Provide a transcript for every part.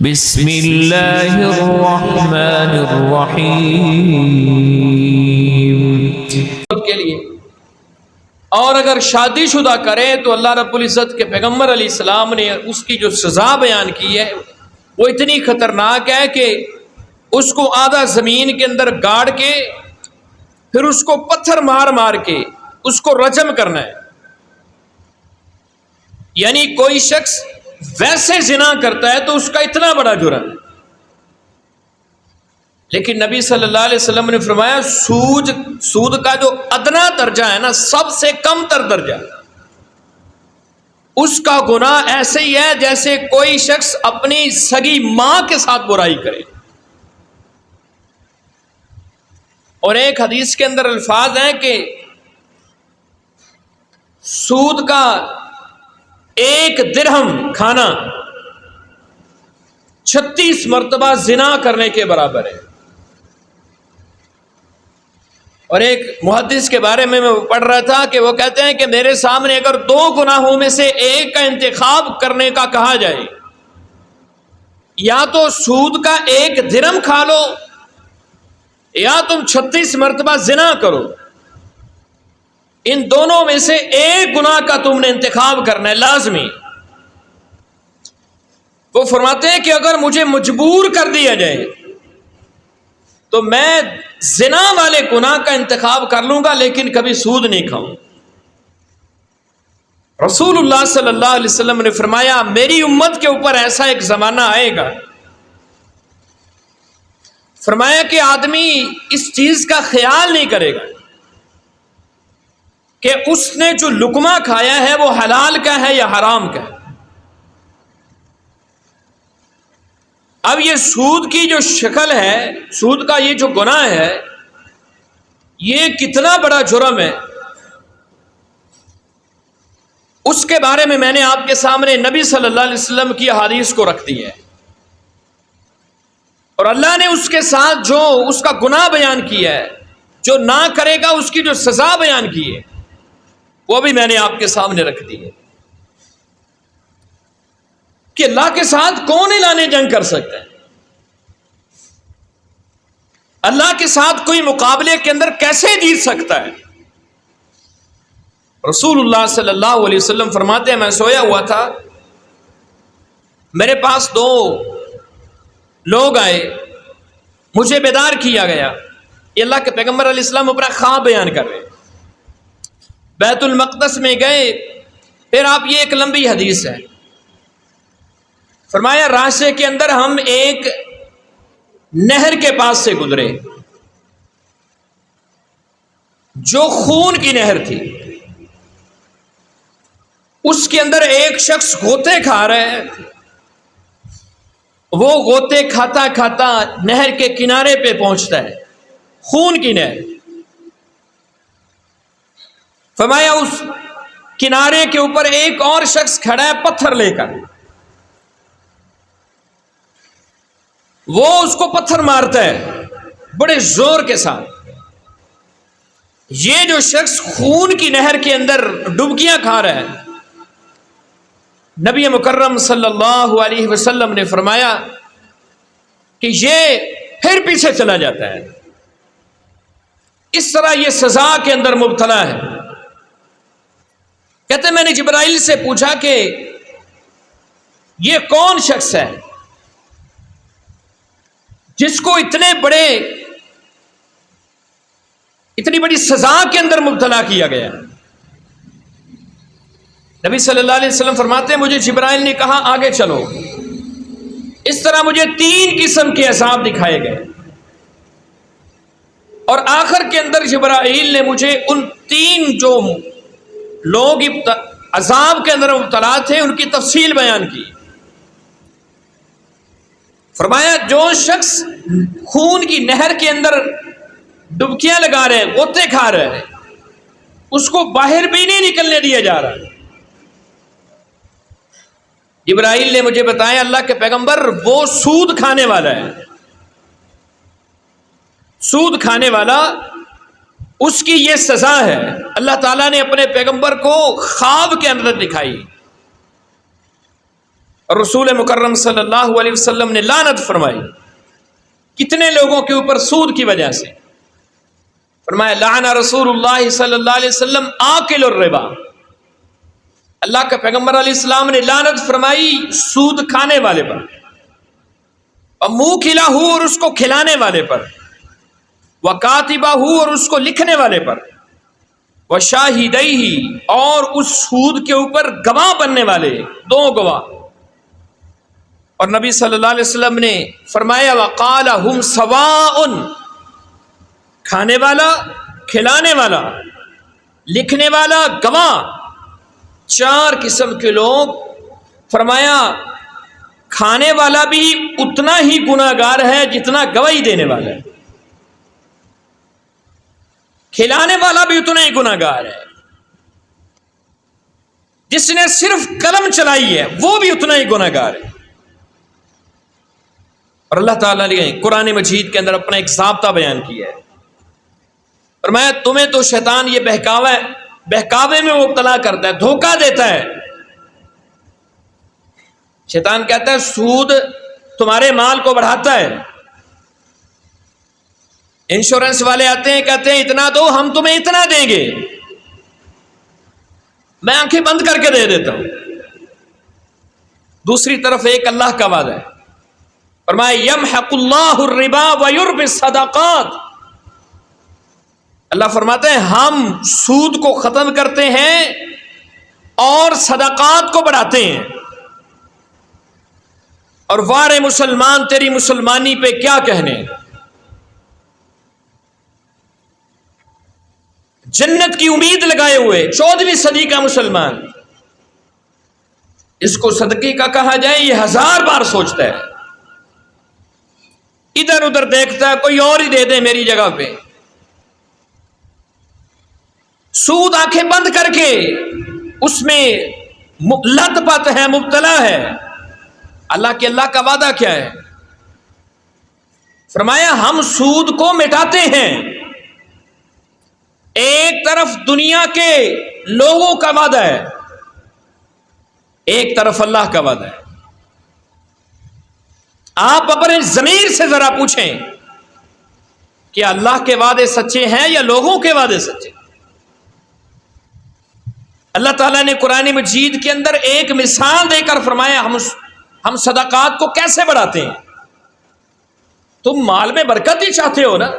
بسم اللہ الرحمن الرحیم کے لیے، اور اگر شادی شدہ کرے تو اللہ رب العزت کے پیغمبر علیہ السلام نے اس کی جو سزا بیان کی ہے وہ اتنی خطرناک ہے کہ اس کو آدھا زمین کے اندر گاڑ کے پھر اس کو پتھر مار مار کے اس کو رجم کرنا ہے. یعنی کوئی شخص ویسے زنا کرتا ہے تو اس کا اتنا بڑا جرم ہے، لیکن نبی صلی اللہ علیہ وسلم نے فرمایا سود کا جو ادنا درجہ ہے نا، سب سے کم تر درجہ، اس کا گناہ ایسے ہی ہے جیسے کوئی شخص اپنی سگی ماں کے ساتھ برائی کرے. اور ایک حدیث کے اندر الفاظ ہیں کہ سود کا 1 درہم کھانا 36 مرتبہ زنا کرنے کے برابر ہے. اور ایک محدث کے بارے میں پڑھ رہا تھا کہ وہ کہتے ہیں کہ میرے سامنے اگر 2 گناہوں میں سے ایک کا انتخاب کرنے کا کہا جائے، یا تو سود کا 1 درہم کھا لو یا تم 36 مرتبہ زنا کرو، ان دونوں میں سے ایک گناہ کا تم نے انتخاب کرنا ہے لازمی. وہ فرماتے ہیں کہ اگر مجھے مجبور کر دیا جائے تو میں زنا والے گناہ کا انتخاب کر لوں گا لیکن کبھی سود نہیں کھاؤں. رسول اللہ صلی اللہ علیہ وسلم نے فرمایا میری امت کے اوپر ایسا ایک زمانہ آئے گا، فرمایا کہ آدمی اس چیز کا خیال نہیں کرے گا کہ اس نے جو لقمہ کھایا ہے وہ حلال کا ہے یا حرام کا ہے. اب یہ سود کی جو شکل ہے، سود کا یہ جو گناہ ہے، یہ کتنا بڑا جرم ہے، اس کے بارے میں نے آپ کے سامنے نبی صلی اللہ علیہ وسلم کی احادیث کو رکھ دی ہے، اور اللہ نے اس کے ساتھ جو اس کا گناہ بیان کیا ہے، جو نہ کرے گا اس کی جو سزا بیان کی ہے، وہ بھی میں نے آپ کے سامنے رکھ دی ہے کہ اللہ کے ساتھ کون اعلان جنگ کر سکتا ہے. اللہ کے ساتھ کوئی مقابلے کے اندر کیسے جیت سکتا ہے؟ رسول اللہ صلی اللہ علیہ وسلم فرماتے ہیں میں سویا ہوا تھا، میرے پاس 2 لوگ آئے، مجھے بیدار کیا گیا. یہ اللہ کے پیغمبر علیہ السلام اپنا خواب بیان کر رہے ہیں. بیت المقدس میں گئے، پھر آپ یہ ایک لمبی حدیث ہے، فرمایا راستے کے اندر ہم ایک نہر کے پاس سے گزرے جو خون کی نہر تھی. اس کے اندر ایک شخص غوطے کھا رہا ہے، وہ غوطے کھاتا کھاتا نہر کے کنارے پہ پہنچتا ہے، خون کی نہر. فرمایا اس کنارے کے اوپر ایک اور شخص کھڑا ہے پتھر لے کر، وہ اس کو پتھر مارتا ہے بڑے زور کے ساتھ. یہ جو شخص خون کی نہر کے اندر ڈبکیاں کھا رہا ہے، نبی مکرم صلی اللہ علیہ وسلم نے فرمایا کہ یہ پھر پیچھے چلا جاتا ہے، اس طرح یہ سزا کے اندر مبتلا ہے. کہتے میں نے جبرائیل سے پوچھا کہ یہ کون شخص ہے جس کو اتنی بڑی سزا کے اندر مبتلا کیا گیا؟ نبی صلی اللہ علیہ وسلم فرماتے ہیں مجھے جبرائیل نے کہا آگے چلو. اس طرح مجھے 3 قسم کے عذاب دکھائے گئے، اور آخر کے اندر جبرائیل نے مجھے ان 3 جو لوگ عذاب کے اندر مبتلا تھے ان کی تفصیل بیان کی. فرمایا جو شخص خون کی نہر کے اندر ڈبکیاں لگا رہے ہیں، غوطے کھا رہے ہیں، اس کو باہر بھی نہیں نکلنے دیا جا رہا. جبرائیل نے مجھے بتایا اللہ کے پیغمبر وہ سود کھانے والا ہے، سود کھانے والا، اس کی یہ سزا ہے. اللہ تعالیٰ نے اپنے پیغمبر کو خواب کے اندر دکھائی اور رسول مکرم صلی اللہ علیہ وسلم نے لعنت فرمائی کتنے لوگوں کے اوپر سود کی وجہ سے. فرمایا لعن رسول اللہ صلی اللہ علیہ وسلم آکل الربا. اللہ کا پیغمبر علیہ السلام نے لعنت فرمائی سود کھانے والے پر، اور منہ کھلا ہو اور اس کو کھلانے والے پر، وکاتبہ ہو اور اس کو لکھنے والے پر، وشاہدیہ اور اس سود کے اوپر گواہ بننے والے، دو گواہ. اور نبی صلی اللہ علیہ وسلم نے فرمایا وقال ہم سواء، کھانے والا، کھلانے والا، لکھنے والا، گواہ، چار قسم کے لوگ. فرمایا کھانے والا بھی اتنا ہی گناہگار ہے جتنا گواہی دینے والا ہے، کھلانے والا بھی اتنا ہی گناہگار ہے، جس نے صرف قلم چلائی ہے وہ بھی اتنا ہی گناہگار ہے. اور اللہ تعالیٰ نے قرآن مجید کے اندر اپنا ایک ضابطہ بیان کیا ہے. فرمایا تمہیں تو شیطان یہ بہکاوے میں مبتلا کرتا ہے، دھوکہ دیتا ہے. شیطان کہتا ہے سود تمہارے مال کو بڑھاتا ہے. انشورنس والے آتے ہیں کہتے ہیں اتنا دو ہم تمہیں اتنا دیں گے، میں آنکھیں بند کر کے دے دیتا ہوں. دوسری طرف ایک اللہ کا وعدہ ہے، فرمایا یمحق اللہ الربا ویربی الصدقات. اللہ فرماتے ہیں ہم سود کو ختم کرتے ہیں اور صدقات کو بڑھاتے ہیں. اور وارے مسلمان تیری مسلمانی پہ کیا کہنے، جنت کی امید لگائے ہوئے 14ویں صدی کا مسلمان، اس کو صدقے کا کہا جائے یہ 1000 بار سوچتا ہے، ادھر ادھر دیکھتا ہے کوئی اور ہی دے دے میری جگہ پہ. سود آنکھیں بند کر کے اس میں لت پت ہے، مبتلا ہے. اللہ کا وعدہ کیا ہے؟ فرمایا ہم سود کو مٹاتے ہیں. ایک طرف دنیا کے لوگوں کا وعدہ ہے، ایک طرف اللہ کا وعدہ ہے. آپ اپنے ضمیر سے ذرا پوچھیں کہ اللہ کے وعدے سچے ہیں یا لوگوں کے وعدے سچے؟ اللہ تعالیٰ نے قرآن مجید کے اندر ایک مثال دے کر فرمایا ہم صدقات کو کیسے بڑھاتے ہیں. تم مال میں برکت ہی چاہتے ہو نا،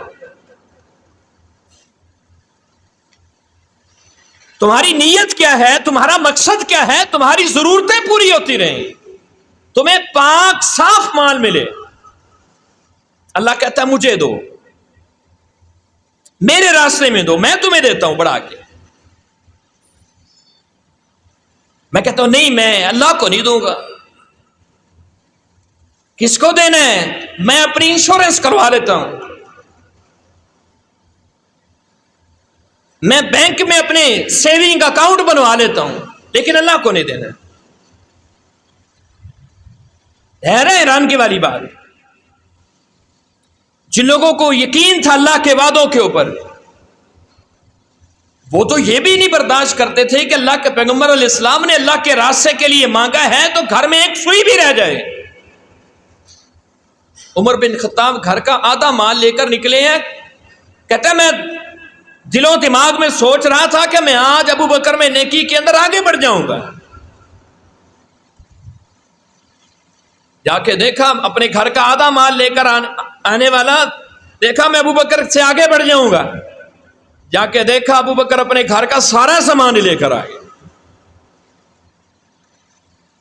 تمہاری نیت کیا ہے، تمہارا مقصد کیا ہے، تمہاری ضرورتیں پوری ہوتی رہیں، تمہیں پاک صاف مال ملے. اللہ کہتا ہے مجھے دو، میرے راستے میں دو، میں تمہیں دیتا ہوں بڑھا کے. میں کہتا ہوں نہیں میں اللہ کو نہیں دوں گا. کس کو دینا ہے؟ میں اپنی انشورنس کروا لیتا ہوں، میں بینک میں اپنے سیونگ اکاؤنٹ بنوا لیتا ہوں، لیکن اللہ کو نہیں دینا. حیران کی والی بات، جن لوگوں کو یقین تھا اللہ کے وعدوں کے اوپر، وہ تو یہ بھی نہیں برداشت کرتے تھے کہ اللہ کے پیغمبر علیہ السلام نے اللہ کے راستے کے لیے مانگا ہے تو گھر میں ایک سوئی بھی رہ جائے. عمر بن خطاب گھر کا آدھا مال لے کر نکلے ہیں، کہتا ہے میں دل و دماغ میں سوچ رہا تھا کہ میں آج ابو بکر میں نیکی کے اندر آگے بڑھ جاؤں گا. جا کے دیکھا اپنے گھر کا آدھا مال لے کر آنے والا، دیکھا میں ابو بکر سے آگے بڑھ جاؤں گا. جا کے دیکھا ابو بکر اپنے گھر کا سارا سامان لے کر آئے.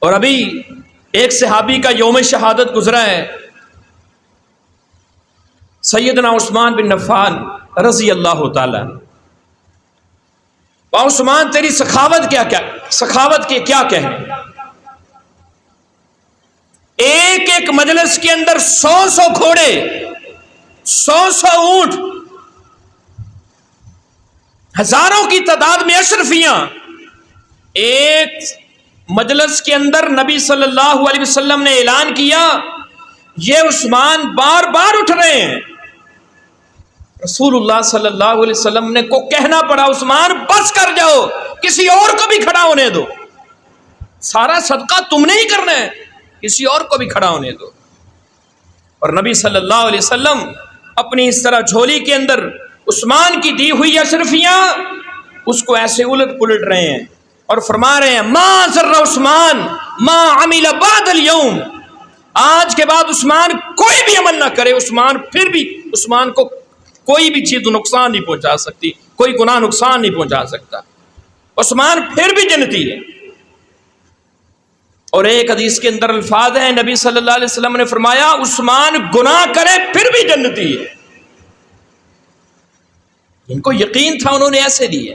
اور ابھی ایک صحابی کا یوم شہادت گزرا ہے، سیدنا عثمان بن عفان رضی اللہ تعالی. عثمان تیری سخاوت کے کیا کہنے. ایک ایک مجلس کے اندر 100 گھوڑے، 100 اونٹ، ہزاروں کی تعداد میں اشرفیاں. ایک مجلس کے اندر نبی صلی اللہ علیہ وسلم نے اعلان کیا یہ عثمان بار بار اٹھ رہے ہیں. رسول اللہ صلی اللہ علیہ وسلم نے کو کہنا پڑا عثمان بس کر جاؤ، کسی اور کو بھی کھڑا ہونے دو، سارا صدقہ تم نے ہی کرنا ہے. کسی اور کو بھی کھڑا ہونے دو. اور نبی صلی اللہ علیہ وسلم اپنی اس طرح جھولی کے اندر عثمان کی دی ہوئی اشرفیاں اس کو ایسے الٹ پلٹ رہے ہیں اور فرما رہے ہیں ما ضر عثمان ما عمل بعد اليوم، آج کے بعد عثمان کوئی بھی عمل نہ کرے، عثمان پھر بھی عثمان کو کوئی بھی چیز نقصان نہیں پہنچا سکتی، کوئی گناہ نقصان نہیں پہنچا سکتا، عثمان پھر بھی جنتی ہے. اور ایک حدیث کے اندر الفاظ ہیں نبی صلی اللہ علیہ وسلم نے فرمایا عثمان گناہ کرے پھر بھی جنتی ہے. ان کو یقین تھا، انہوں نے ایسے دیے.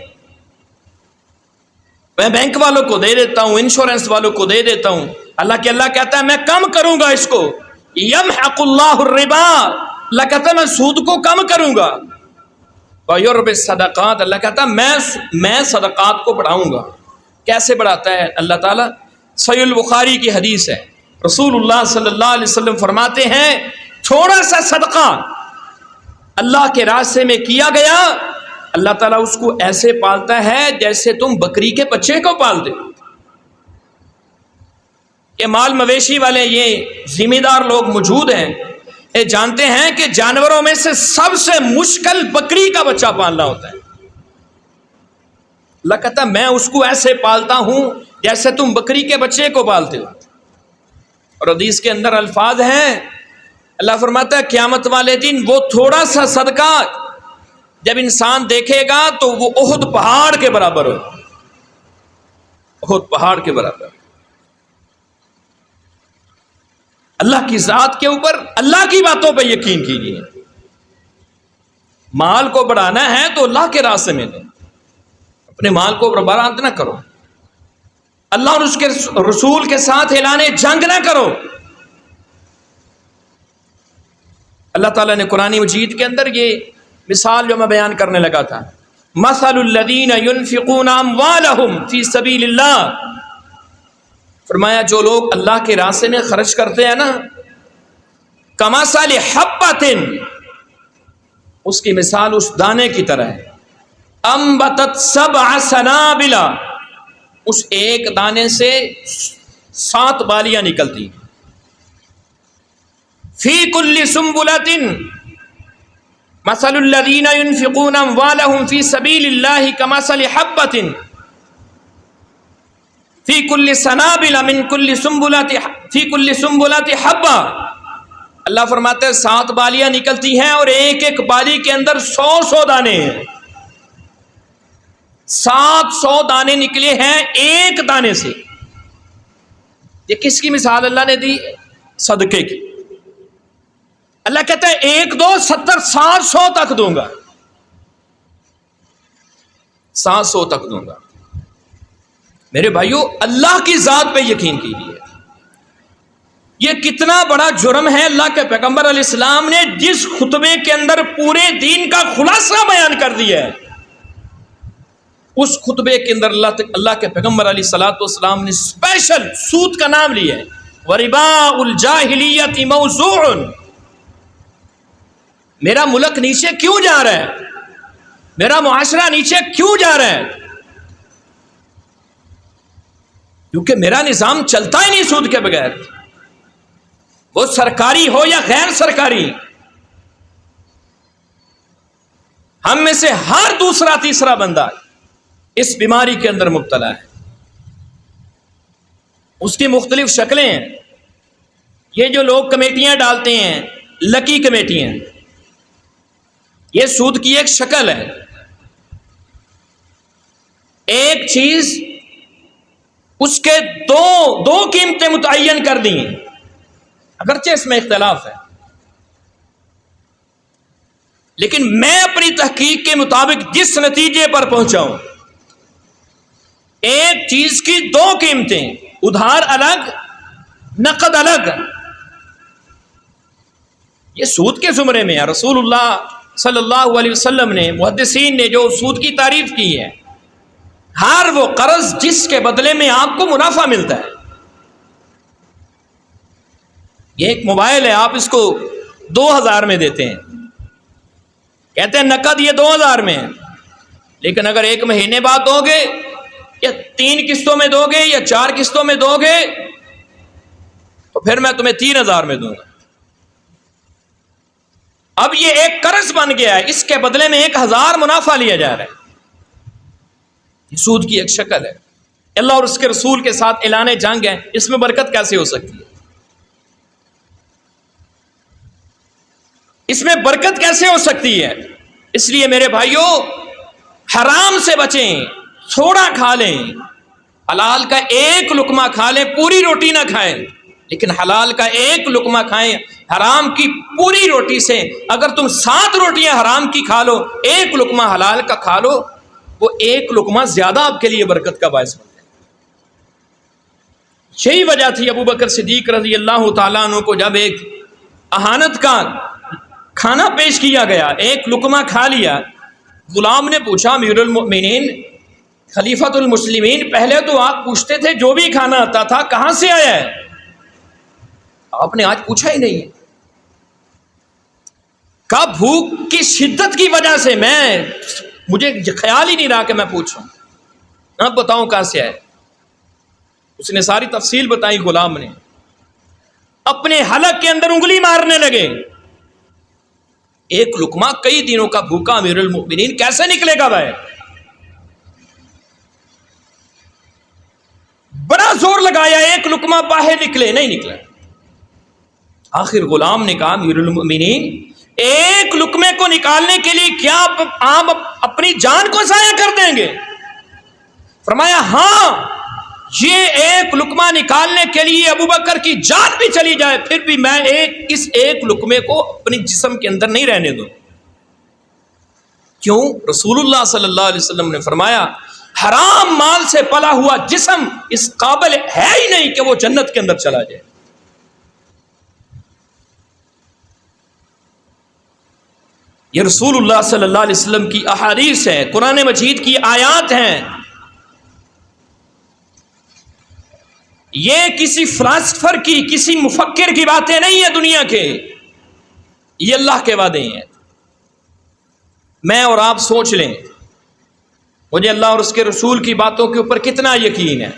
میں بینک والوں کو دے دیتا ہوں، انشورنس والوں کو دے دیتا ہوں، اللہ کہتا ہے میں کم کروں گا اس کو، یمحق اللہ الربا، اللہ کہتا ہے میں سود کو کم کروں گا، ویربی الصدقات، اللہ کہتا ہے میں صدقات کو بڑھاؤں گا. کیسے بڑھاتا ہے اللہ تعالیٰ؟ صحیح البخاری کی حدیث ہے، رسول اللہ صلی اللہ علیہ وسلم فرماتے ہیں تھوڑا سا صدقہ اللہ کے راستے میں کیا گیا، اللہ تعالیٰ اس کو ایسے پالتا ہے جیسے تم بکری کے بچے کو پالتے ہو. یہ مال مویشی والے یہ ذمہ دار لوگ موجود ہیں، یہ جانتے ہیں کہ جانوروں میں سے سب سے مشکل بکری کا بچہ پالنا ہوتا ہے. اللہ کہتا ہے میں اس کو ایسے پالتا ہوں جیسے تم بکری کے بچے کو پالتے ہو. اور حدیث کے اندر الفاظ ہیں، اللہ فرماتا ہے قیامت والے دن وہ تھوڑا سا صدقہ جب انسان دیکھے گا تو وہ احد پہاڑ کے برابر ہو، احد پہاڑ کے برابر. اللہ کی ذات کے اوپر، اللہ کی باتوں پہ یقین کیجیے. مال کو بڑھانا ہے تو اللہ کے راستے میں دیں، اپنے مال کو برباد نہ کرو، اللہ اور اس کے رسول کے ساتھ اعلان جنگ نہ کرو. اللہ تعالیٰ نے قرآن مجید کے اندر یہ مثال جو میں بیان کرنے لگا تھا، مثل الذین ينفقون اموالهم فی سبیل اللہ، فرمایا جو لوگ اللہ کے راستے میں خرچ کرتے ہیں نا، کمثل حبۃ، اس کی مثال اس دانے کی طرح ہے، انبتت سبع سنابل، اس ایک دانے سے 7 بالیاں نکلتی، فی کل سنبلۃ، مثل الذین ينفقون اموالهم فی سبیل اللہ کمثل حبۃ فی کل سنابل من کل سنبلۃ فی کل سنبلۃ حبہ. اللہ فرماتے ہیں 7 بالیاں نکلتی ہیں اور ایک ایک بالی کے اندر 100 دانے ہیں. 700 دانے نکلے ہیں ایک دانے سے. یہ کس کی مثال اللہ نے دی؟ صدقے کی. اللہ کہتا ہے 1 2 70 700 تک دوں گا، 700 تک دوں گا. میرے بھائیو اللہ کی ذات پہ یقین کیجیے. یہ کتنا بڑا جرم ہے. اللہ کے پیغمبر علیہ السلام نے جس خطبے کے اندر پورے دین کا خلاصہ بیان کر دیا ہے، اس خطبے کے اندر اللہ کے پیغمبر علیہ الصلوۃ والسلام نے اسپیشل سود کا نام لیا ہے. وَرِبَاءُ الْجَاهِلِيَّةِ مَوْضُوعٌ. میرا ملک نیچے کیوں جا رہا ہے؟ میرا معاشرہ نیچے کیوں جا رہا ہے؟ کیونکہ میرا نظام چلتا ہی نہیں سود کے بغیر، وہ سرکاری ہو یا غیر سرکاری. ہم میں سے ہر دوسرا تیسرا بندہ اس بیماری کے اندر مبتلا ہے. اس کی مختلف شکلیں ہیں. یہ جو لوگ کمیٹیاں ڈالتے ہیں، لکی کمیٹیاں، یہ سود کی ایک شکل ہے. ایک چیز اس کے دو قیمتیں متعین کر دی ہیں، اگرچہ اس میں اختلاف ہے، لیکن میں اپنی تحقیق کے مطابق جس نتیجے پر پہنچا ہوں، ایک چیز کی 2 قیمتیں، ادھار الگ نقد الگ، یہ سود کے زمرے میں ہے. رسول اللہ صلی اللہ علیہ وسلم نے، محدثین نے جو سود کی تعریف کی ہے، ہر وہ قرض جس کے بدلے میں آپ کو منافع ملتا ہے. یہ ایک موبائل ہے، آپ اس کو 2000 میں دیتے ہیں، کہتے ہیں نقد یہ 2000 میں ہے، لیکن اگر 1 مہینے بعد دو گے یا 3 قسطوں میں دو گے یا 4 قسطوں میں دو گے تو تو پھر میں تمہیں 3000 میں دوں گا. اب یہ ایک قرض بن گیا ہے, اس کے بدلے میں 1000 منافع لیا جا رہا ہے. یہ سود کی ایک شکل ہے. اللہ اور اس کے رسول کے ساتھ اعلان جنگ ہے, اس میں برکت کیسے ہو سکتی ہے؟ اس میں برکت کیسے ہو سکتی ہے؟ اس لیے میرے بھائیوں, حرام سے بچیں, تھوڑا کھا لیں, حلال کا ایک لقمہ کھا لیں, پوری روٹی نہ کھائیں, لیکن حلال کا ایک لقمہ کھائیں. حرام کی پوری روٹی سے اگر تم 7 روٹیاں حرام کی کھا لو, ایک لقمہ حلال کا کھا لو, وہ ایک لقمہ زیادہ آپ کے لیے برکت کا باعث بن جائے. یہی وجہ تھی ابو بکر صدیق رضی اللہ تعالیٰ عنہ کو جب ایک اہانت کا کھانا پیش کیا گیا, ایک لقمہ کھا لیا. غلام نے پوچھا, امیر المؤمنین خلیفۃ المسلمین, پہلے تو آپ پوچھتے تھے جو بھی کھانا آتا تھا کہاں سے آیا ہے, آپ نے آج پوچھا ہی نہیں. کہا بھوک کی شدت کی وجہ سے مجھے خیال ہی نہیں رہا کہ میں پوچھوں, اب بتاؤں کہاں سے آئے. اس نے ساری تفصیل بتائی. غلام نے اپنے حلق کے اندر انگلی مارنے لگے. ایک لقمہ کئی دنوں کا بھوکا امیر المؤمنین کیسے نکلے گا بھائی؟ بڑا زور لگایا, ایک لقمہ باہر نکلے, نہیں نکلا. آخر غلام نے کہا, امیر المؤمنین ایک لقمے کو نکالنے کے لیے کیا آپ اپنی جان کو ضائع کر دیں گے؟ فرمایا ہاں, یہ ایک لقمہ نکالنے کے لیے ابو بکر کی جان بھی چلی جائے پھر بھی میں اس ایک لقمے کو اپنی جسم کے اندر نہیں رہنے دوں. کیوں؟ رسول اللہ صلی اللہ علیہ وسلم نے فرمایا, حرام مال سے پلا ہوا جسم اس قابل ہے ہی نہیں کہ وہ جنت کے اندر چلا جائے. یہ رسول اللہ صلی اللہ علیہ وسلم کی احادیث ہیں, قرآن مجید کی آیات ہیں. یہ کسی فلاسفر کی, کسی مفکر کی باتیں نہیں ہیں دنیا کے, یہ اللہ کے وعدے ہیں. میں اور آپ سوچ لیں, مجھے اللہ اور اس کے رسول کی باتوں کے اوپر کتنا یقین ہے.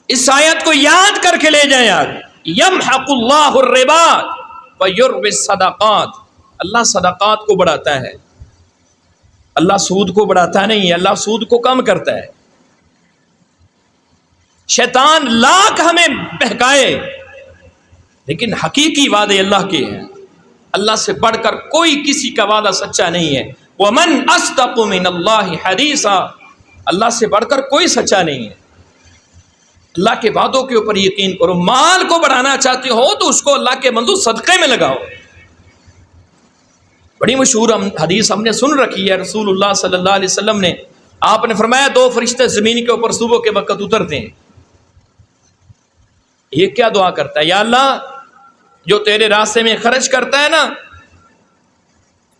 اس آیت کو یاد کر کے لے جائیں یاد, یمحق اللہ الربا ویربی الصدقات. اللہ صدقات کو بڑھاتا ہے, اللہ سود کو بڑھاتا نہیں ہے, اللہ سود کو کم کرتا ہے. شیطان لاکھ ہمیں بہکائے, لیکن حقیقی وعدے اللہ کے ہیں. اللہ سے بڑھ کر کوئی کسی کا وعدہ سچا نہیں ہے. وَمَنْ أَصْدَقُ مِنَ اللَّهِ حَدِيثًا, اللہ سے بڑھ کر کوئی سچا نہیں ہے. اللہ کے وعدوں کے اوپر یقین کرو. مال کو بڑھانا چاہتے ہو تو اس کو اللہ کے بندو صدقے میں لگاؤ. بڑی مشہور حدیث ہم نے سن رکھی ہے, رسول اللہ صلی اللہ علیہ وسلم نے, آپ نے فرمایا 2 فرشتے زمین کے اوپر صبح کے وقت اترتے ہیں. یہ کیا دعا کرتا ہے؟ یا اللہ, جو تیرے راستے میں خرچ کرتا ہے نا,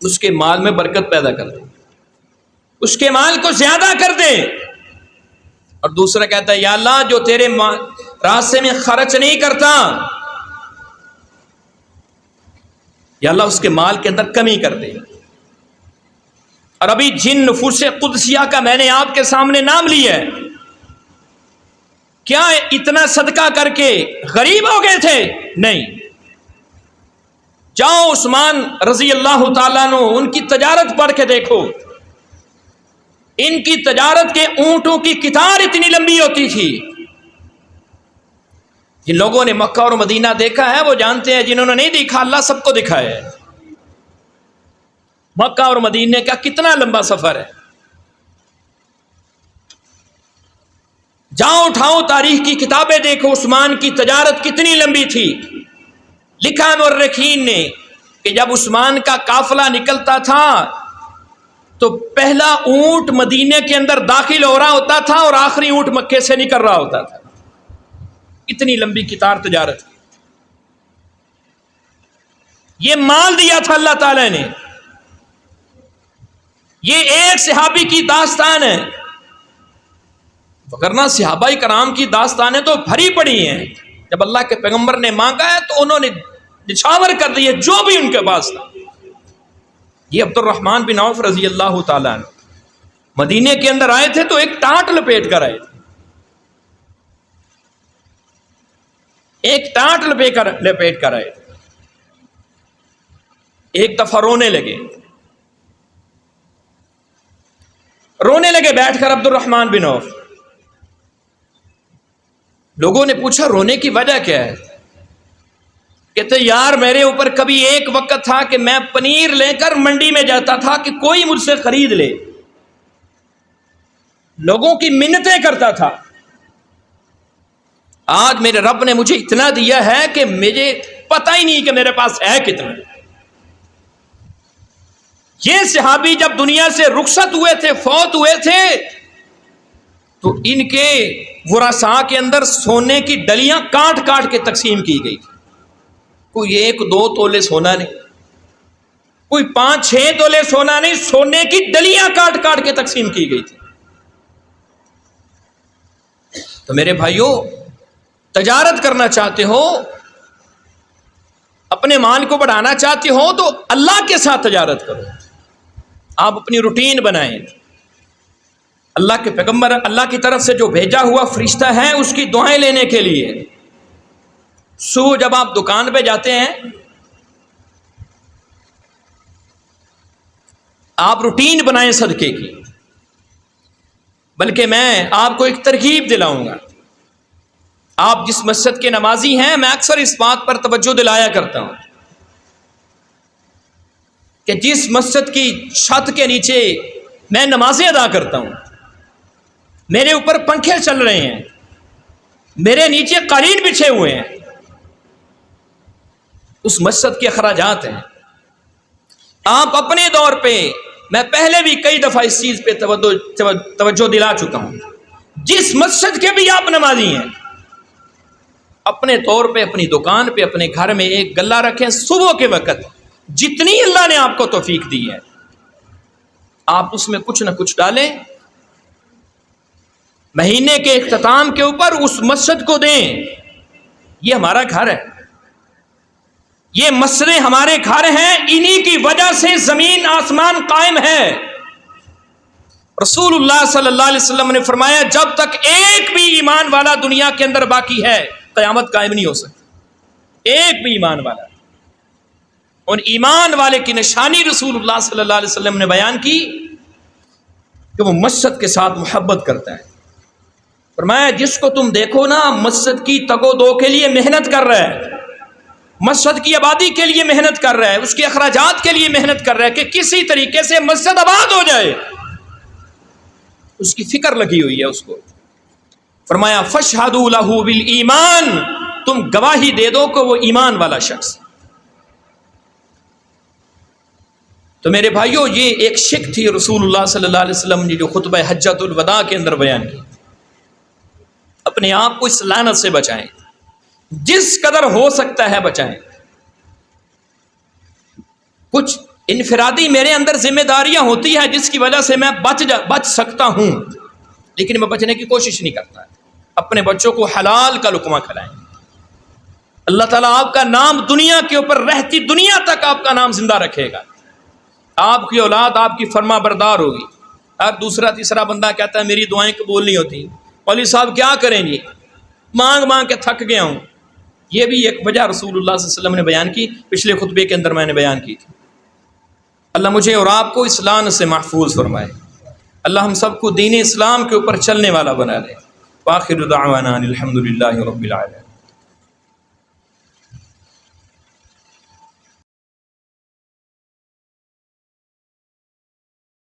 اس کے مال میں برکت پیدا کر دے, اس کے مال کو زیادہ کر دے. اور دوسرا کہتا ہے, یا اللہ جو تیرے راستے میں خرچ نہیں کرتا, یا اللہ اس کے مال کے اندر کمی کر دے. اور ابھی جن نفوس قدسیہ کا میں نے آپ کے سامنے نام لیا ہے, کیا اتنا صدقہ کر کے غریب ہو گئے تھے؟ نہیں. جاؤ عثمان رضی اللہ تعالیٰ عنہ, ان کی تجارت پڑھ کے دیکھو. ان کی تجارت کے اونٹوں کی قطار اتنی لمبی ہوتی تھی. جن لوگوں نے مکہ اور مدینہ دیکھا ہے وہ جانتے ہیں, جنہوں نے نہیں دیکھا اللہ سب کو دکھایا ہے. مکہ اور مدینہ کا کتنا لمبا سفر ہے. جاؤ اٹھاؤ تاریخ کی کتابیں دیکھو, عثمان کی تجارت کتنی لمبی تھی. لکھا ہے مورخین نے کہ جب عثمان کا قافلہ نکلتا تھا تو پہلا اونٹ مدینے کے اندر داخل ہو رہا ہوتا تھا اور آخری اونٹ مکے سے نکل رہا ہوتا تھا. اتنی لمبی قطار تجارت. یہ مال دیا تھا اللہ تعالی نے. یہ ایک صحابی کی داستان ہے, وگرنہ صحابہ کرام کی داستانیں تو بھری پڑی ہیں. جب اللہ کے پیغمبر نے مانگا ہے تو انہوں نے نچھاور کر دیے جو بھی ان کے پاس تھا. یہ عبد الرحمن بن عوف رضی اللہ تعالیٰ عنہ مدینے کے اندر آئے تھے تو ایک ٹانٹ لپیٹ کر آئے تھے. ایک ٹانٹ لپیٹ کر آئے. ایک دفعہ رونے لگے بیٹھ کر عبد الرحمن بن عوف. لوگوں نے پوچھا رونے کی وجہ کیا ہے؟ کہتے یار میرے اوپر کبھی ایک وقت تھا کہ میں پنیر لے کر منڈی میں جاتا تھا کہ کوئی مجھ سے خرید لے، لوگوں کی منتیں کرتا تھا. آج میرے رب نے مجھے اتنا دیا ہے کہ مجھے پتہ ہی نہیں کہ میرے پاس ہے کتنا. یہ صحابی جب دنیا سے رخصت ہوئے تھے، فوت ہوئے تھے، تو ان کے ورثاء کے اندر سونے کی ڈلیاں کاٹ کاٹ کے تقسیم کی گئی تھی. کوئی 1-2 تولے سونا نہیں، کوئی 5-6 تولے سونا نہیں، سونے کی ڈلیاں کاٹ کاٹ کے تقسیم کی گئی تھی. تو میرے بھائیوں، تجارت کرنا چاہتے ہو، اپنے مال کو بڑھانا چاہتے ہو تو اللہ کے ساتھ تجارت کرو. آپ اپنی روٹین بنائیں. اللہ کے پیغمبر اللہ کی طرف سے جو بھیجا ہوا فرشتہ ہے اس کی دعائیں لینے کے لیے صبح جب آپ دکان پہ جاتے ہیں، آپ روٹین بنائیں صدقے کی. بلکہ میں آپ کو ایک ترغیب دلاؤں گا. آپ جس مسجد کے نمازی ہیں، میں اکثر اس بات پر توجہ دلایا کرتا ہوں کہ جس مسجد کی چھت کے نیچے میں نمازیں ادا کرتا ہوں، میرے اوپر پنکھے چل رہے ہیں، میرے نیچے قالین بچھے ہوئے ہیں، اس مسجد کے اخراجات ہیں. آپ اپنے دور پہ، میں پہلے بھی کئی دفعہ اس چیز پہ توجہ دلا چکا ہوں، جس مسجد کے بھی آپ نمازی ہیں، اپنے طور پہ اپنی دکان پہ اپنے گھر میں ایک گلہ رکھیں. صبح کے وقت جتنی اللہ نے آپ کو توفیق دی ہے، آپ اس میں کچھ نہ کچھ ڈالیں. مہینے کے اختتام کے اوپر اس مسجد کو دیں. یہ ہمارا گھر ہے، یہ مسجدیں ہمارے گھر ہیں، انہی کی وجہ سے زمین آسمان قائم ہے. رسول اللہ صلی اللہ علیہ وسلم نے فرمایا جب تک ایک بھی ایمان والا دنیا کے اندر باقی ہے قیامت قائم نہیں ہو سکتی. ایک بھی ایمان والا. اور ایمان والے کی نشانی رسول اللہ صلی اللہ علیہ وسلم نے بیان کی کہ وہ مسجد کے ساتھ محبت کرتا ہے. فرمایا جس کو تم دیکھو نا مسجد کی تگ و دو کے لیے محنت کر رہا ہے، مسجد کی آبادی کے لیے محنت کر رہا ہے، اس کے اخراجات کے لیے محنت کر رہا ہے کہ کسی طریقے سے مسجد آباد ہو جائے، اس کی فکر لگی ہوئی ہے اس کو. فرمایا فاشہدوا لہ بالایمان، تم گواہی دے دو کہ وہ ایمان والا شخص. تو میرے بھائیوں، یہ ایک شک تھی رسول اللہ صلی اللہ علیہ وسلم نے جو خطبہ حجۃ الوداع کے اندر بیان کی. اپنے آپ کو اس لعنت سے بچائیں، جس قدر ہو سکتا ہے بچائیں. کچھ انفرادی میرے اندر ذمہ داریاں ہوتی ہیں جس کی وجہ سے میں بچ سکتا ہوں، لیکن میں بچنے کی کوشش نہیں کرتا. اپنے بچوں کو حلال کا لقمہ کھلائیں. اللہ تعالیٰ آپ کا نام دنیا کے اوپر رہتی دنیا تک آپ کا نام زندہ رکھے گا. آپ کی اولاد آپ کی فرما بردار ہوگی. اور دوسرا تیسرا بندہ کہتا ہے میری دعائیں قبول نہیں ہوتی، مولوی صاحب کیا کریں جی، مانگ مانگ کے تھک گیا ہوں. یہ بھی ایک وجہ رسول اللہ صلی اللہ علیہ وسلم نے بیان کی، پچھلے خطبے کے اندر میں نے بیان کی تھی. اللہ مجھے اور آپ کو اس لعنت سے محفوظ فرمائے. اللہ ہم سب کو دین اسلام کے اوپر چلنے والا بنا دے. وآخر دعوانا الحمد للہ رب العالمین.